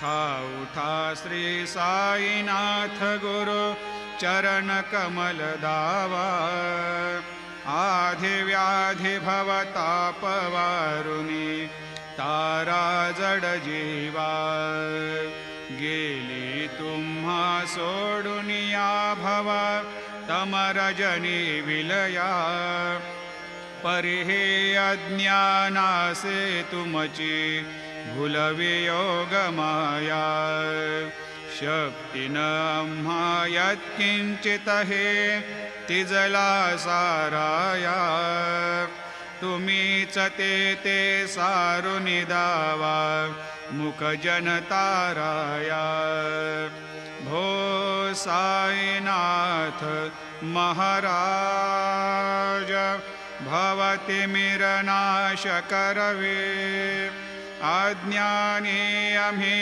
उठा उठा श्री साईनाथ गुरु चरण कमल दावा आधि व्याधि भवतापवारुणी तारा जड जीवा गेली तुम्हा सोडुनिया भवा तमरजनी विलया परिहे अज्ञानासे तुमची भूलवियोग माया शक्ती न आम्हा यत्किंचित हे तिजला साराया तुम्हीच ते सारुनि दावा मुख जनताराया भो साईनाथ महाराज भवतिमिरनाश करवे अज्ञानी आम्ही